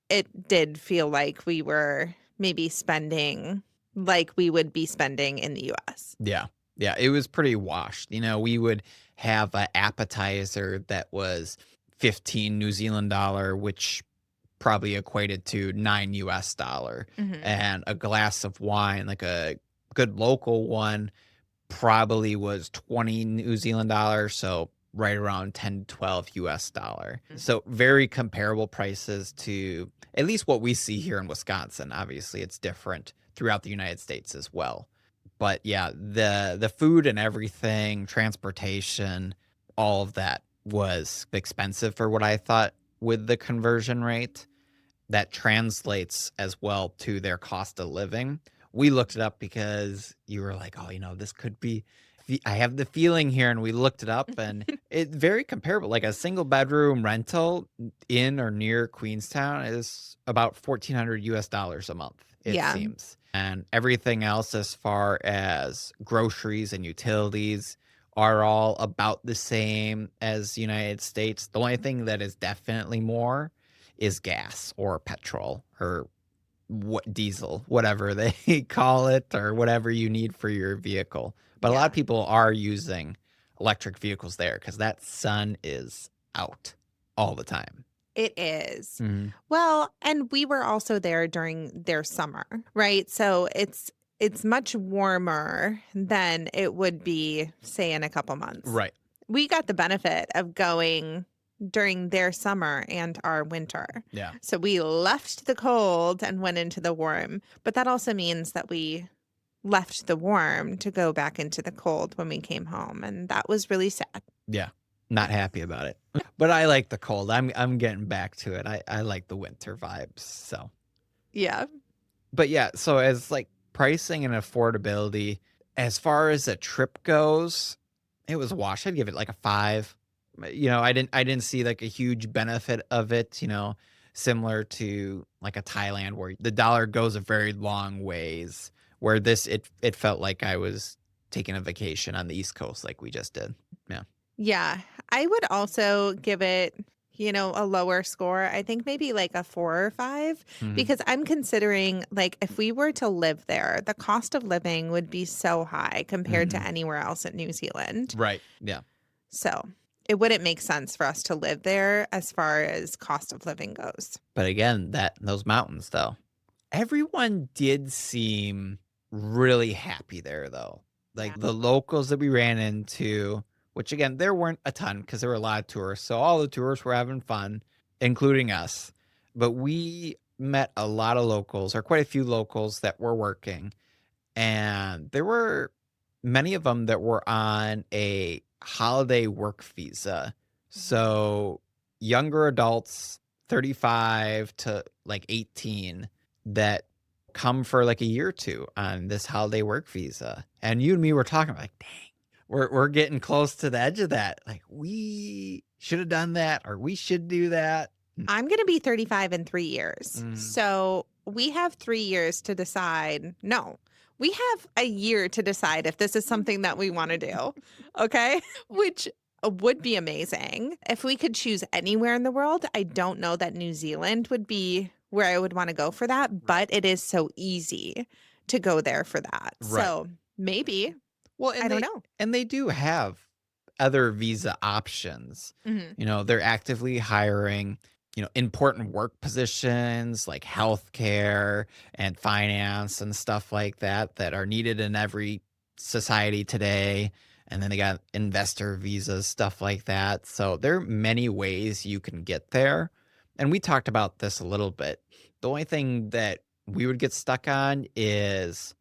it did feel like we were maybe spending like we would be spending in the US. Yeah. Yeah, it was pretty washed. We would have an appetizer that was 15 New Zealand dollar, which probably equated to 9 US dollar, Mhm. and a glass of wine, like a good local one, probably was 20 New Zealand dollars, so right around 10 to 12 US dollar. Mm. So very comparable prices to at least what we see here in Wisconsin. Obviously, it's different throughout the United States as well. But yeah, the food and everything, transportation, all of that was expensive for what I thought with the conversion rate. That translates as well to their cost of living. We looked it up because you were like, "Oh, this could be I have the feeling here, and we looked it up, and it's very comparable. Like a single bedroom rental in or near Queenstown is about $1,400 a month, it Yeah. seems. And everything else, as far as groceries and utilities, are all about the same as United States. The only thing that is definitely more is gas or petrol or what diesel, whatever they call it, or whatever you need for your vehicle. But a lot of Yeah. people are using electric vehicles there because that sun is out all the time. It is. Mhm. Well, and we were also there during their summer, right? So it's much warmer than it would be, say, in a couple months. Right. We got the benefit of going during their summer and our winter. Yeah. So we left the cold and went into the warm. But that also means that we left the warm to go back into the cold when we came home. And that was really sad. Yeah. Not happy about it. But I like the cold. I'm getting back to it. I like the winter vibes. So, Yeah. but yeah, so as like pricing and affordability, as far as a trip goes, it was a wash. I'd give it like a 5. I didn't see like a huge benefit of it, similar to like a Thailand where the dollar goes a very long ways, where this it felt like I was taking a vacation on the East Coast like we just did. Yeah. Yeah, I would also give it, a lower score. I think maybe like a 4 or 5 Mhm. because I'm considering like if we were to live there, the cost of living would be so high compared to Mhm. anywhere else in New Zealand. Right. Yeah. So, it wouldn't make sense for us to live there as far as cost of living goes. But again, those mountains though. Everyone did seem really happy there, though. Yeah. Like, the locals that we ran into, which again, there weren't a ton because there were a lot of tourists, so all the tourists were having fun, including us. But we met a lot of locals, or quite a few locals that were working, and there were many of them that were on a holiday work visa. Mhm. So, younger adults, 35 to, like, 18, that come for, like, a year or 2 on this holiday work visa, and you and me were talking like, "Dang, we're getting close to the edge of that, like, we should have done that, or we should do that." I'm going to be 35 in 3 years. Mm. So we have 3 years to decide. No, we have a year to decide if this is something that we want to do. Okay. Which would be amazing. If we could choose anywhere in the world, I don't know that New Zealand would be where I would want to go for that, Right. but it is so easy to go there for that. Right. So maybe, Well, I and don't they know. and they do have other visa options. Mhm. They're actively hiring, important work positions like healthcare and finance and stuff like that that are needed in every society today. And then they got investor visas, stuff like that. So there are many ways you can get there. And we talked about this a little bit. The only thing that we would get stuck on is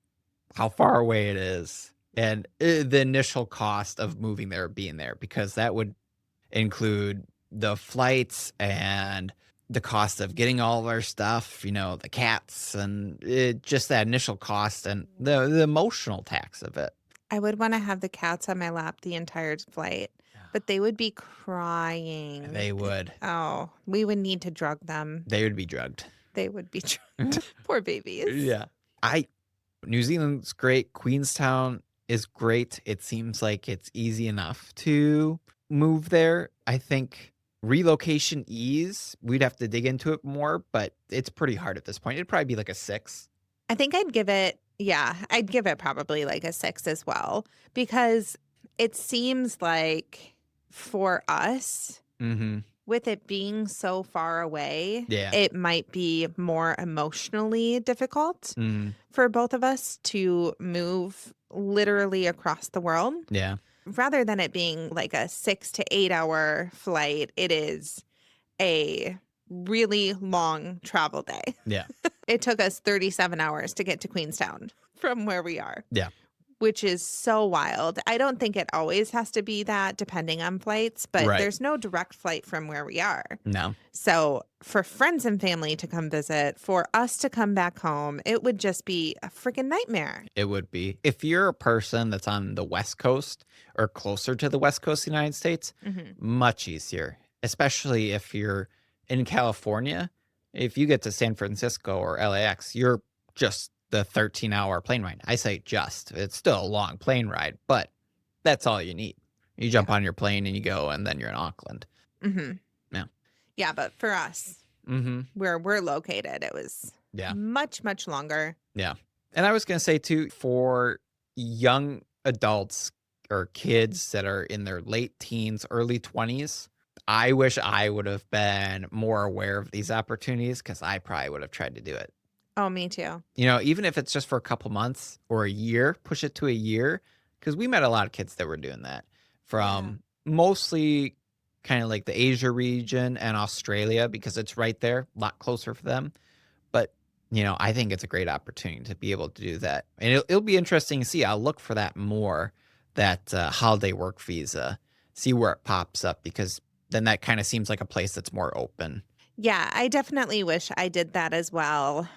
how far away it is and, the initial cost of moving there, being there, because that would include the flights and the cost of getting all of our stuff, the cats and just that initial cost and the emotional tax of it. I would wanna have the cats on my lap the entire flight, but they would be crying. They would. Oh, we would need to drug them. They would be drugged. They would be drugged. Poor babies. Yeah. I New Zealand's great. Queenstown is great. It seems like it's easy enough to move there. I think relocation ease, we'd have to dig into it more, but it's pretty hard at this point. It'd probably be like a 6. I think I'd give it probably like a 6 as well because it seems like for us, Mhm. with it being so far away, Yeah. it might be more emotionally difficult Mhm. for both of us to move literally across the world. Yeah. Rather than it being like a 6 to 8 hour flight, it is a really long travel day. Yeah. It took us 37 hours to get to Queenstown from where we are. Yeah. which is so wild. I don't think it always has to be that depending on flights, but Right. there's no direct flight from where we are. No, So for friends and family to come visit, for us to come back home, it would just be a freaking nightmare. it would be. If you're a person that's on the West Coast or closer to the West Coast of the United States, Hmm. much easier, especially if you're in California. If you get to San Francisco or LAX, you're just the 13-hour plane ride. I say just. It's still a long plane ride, but that's all you need. You Yeah. jump on your plane and you go, and then you're in Auckland. Hmm. Yeah. Yeah, but for us, Mhm. where we're located, it was Yeah. much, much longer. Yeah. And I was gonna say too, for young adults or kids that are in their late teens, early 20s, I wish I would have been more aware of these opportunities because I probably would have tried to do it. Oh, me too. Even if it's just for a couple months or a year, push it to a year. Because we met a lot of kids that were doing that Yeah. from mostly kind of like the Asia region and Australia because it's right there, a lot closer for them. But, I think it's a great opportunity to be able to do that. And it'll be interesting to see. I'll look for that more, that holiday work visa, see where it pops up, because then that kind of seems like a place that's more open. Yeah, I definitely wish I did that as well.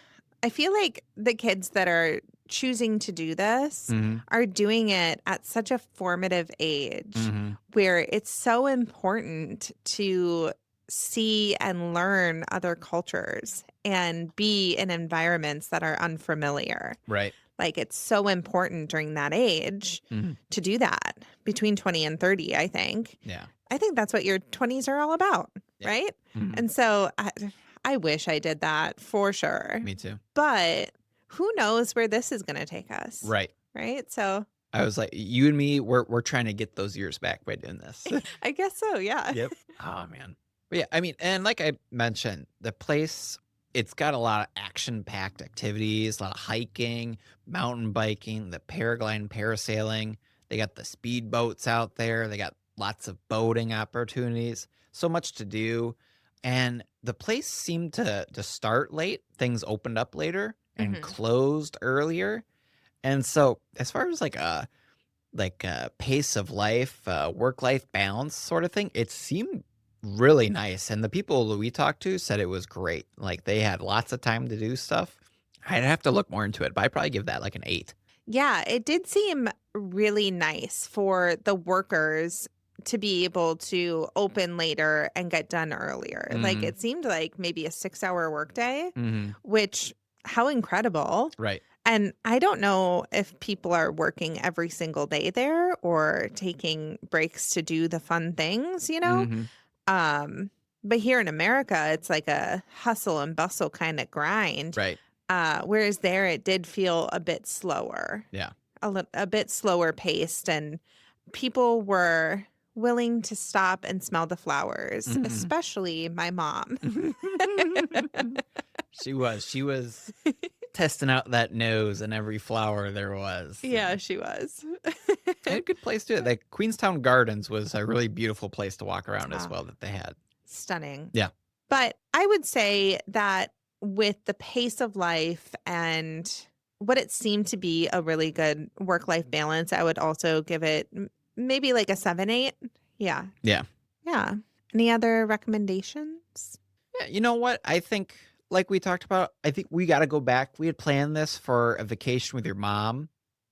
I feel like the kids that are choosing to do this Hmm. are doing it at such a formative age Hmm. where it's so important to see and learn other cultures and be in environments that are unfamiliar. Right. Like it's so important during that age Hmm. to do that between 20 and 30, I think. Yeah. I think that's what your 20s are all about, Yeah. right? Hmm. And so I wish I did that for sure. Me too. But who knows where this is going to take us, Right. right? So I was like, you and me, we're trying to get those years back by doing this. I guess so, yeah. Yep. Oh man. But yeah, I mean, and like I mentioned, the place, it's got a lot of action-packed activities, a lot of hiking, mountain biking, the paragliding, parasailing. They got the speed boats out there. They got lots of boating opportunities. So much to do. And the place seemed to start late. Things opened up later and Hmm. closed earlier. And so as far as like a pace of life, work-life balance sort of thing, it seemed really nice, and the people that we talked to said it was great. Like, they had lots of time to do stuff. I'd have to look more into it, but I'd probably give that, like, an 8. Yeah, it did seem really nice for the workers to be able to open later and get done earlier. Like Mhm. it seemed like maybe a 6-hour workday, Mhm. which how incredible. Right. And I don't know if people are working every single day there or taking breaks to do the fun things. Mhm. Um, but here in America, it's like a hustle and bustle kind of grind. Right. Whereas there, it did feel a bit slower, Yeah. a bit slower paced, and people were willing to stop and smell the flowers, Mhm. especially my mom. She was testing out that nose in every flower there was, Yeah, and she was. a good place to like, Queenstown Gardens was a really beautiful place to walk around as Ah, well that they had. stunning. Yeah. But I would say that with the pace of life and what it seemed to be a really good work life balance, I would also give it maybe like a 7, 8. Yeah. Yeah. Yeah. Any other recommendations? Yeah, you know what? I think, like we talked about, I think we got to go back. We had planned this for a vacation with your mom,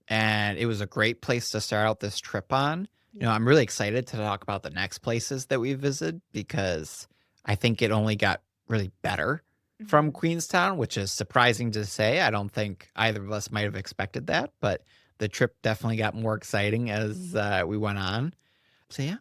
and it was a great place to start out this trip on. Yeah. I'm really excited to talk about the next places that we visit because I think it only got really better from Mhm. Queenstown, which is surprising to say. I don't think either of us might have expected that, but the trip definitely got more exciting as we went on. So, yeah.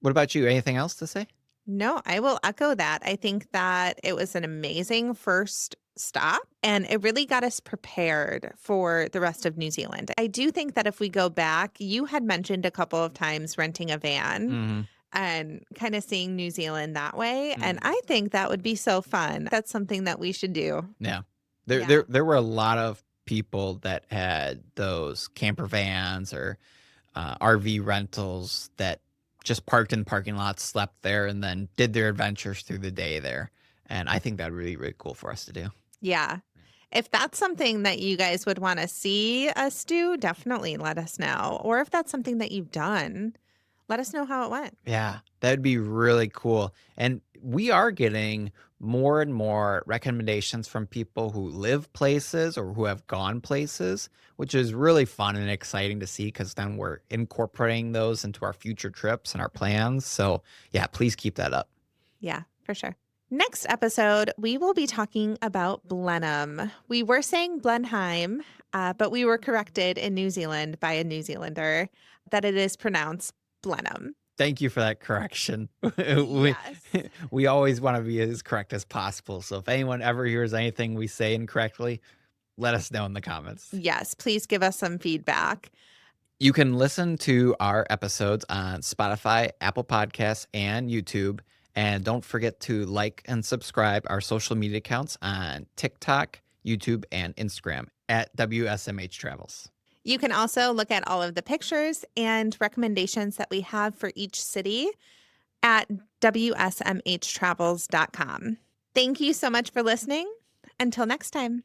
What about you? Anything else to say? No, I will echo that. I think that it was an amazing first stop and it really got us prepared for the rest of New Zealand. I do think that if we go back, you had mentioned a couple of times renting a van Hmm. and kind of seeing New Zealand that way. And Hmm. I think that would be so fun. That's something that we should do. Yeah. There Yeah. there there were a lot of people that had those camper vans or, RV rentals that just parked in parking lots, slept there, and then did their adventures through the day there, and I think that'd really, really cool for us to do. Yeah. If that's something that you guys would want to see us do, definitely let us know. Or if that's something that you've done, let us know how it went. Yeah, that'd be really cool. And we are getting more and more recommendations from people who live places or who have gone places, which is really fun and exciting to see because then we're incorporating those into our future trips and our plans. So, yeah, please keep that up. Yeah, for sure. Next episode, we will be talking about Blenheim. We were saying Blenheim, but we were corrected in New Zealand by a New Zealander that it is pronounced Blenheim. Thank you for that correction. we, Yes. we always want to be as correct as possible. So, if anyone ever hears anything we say incorrectly, let us know in the comments. Yes, please give us some feedback. You can listen to our episodes on Spotify, Apple Podcasts, and YouTube. And don't forget to like and subscribe our social media accounts on TikTok, YouTube, and Instagram at WSMH Travels. You can also look at all of the pictures and recommendations that we have for each city at WSMHtravels.com. Thank you so much for listening. Until next time.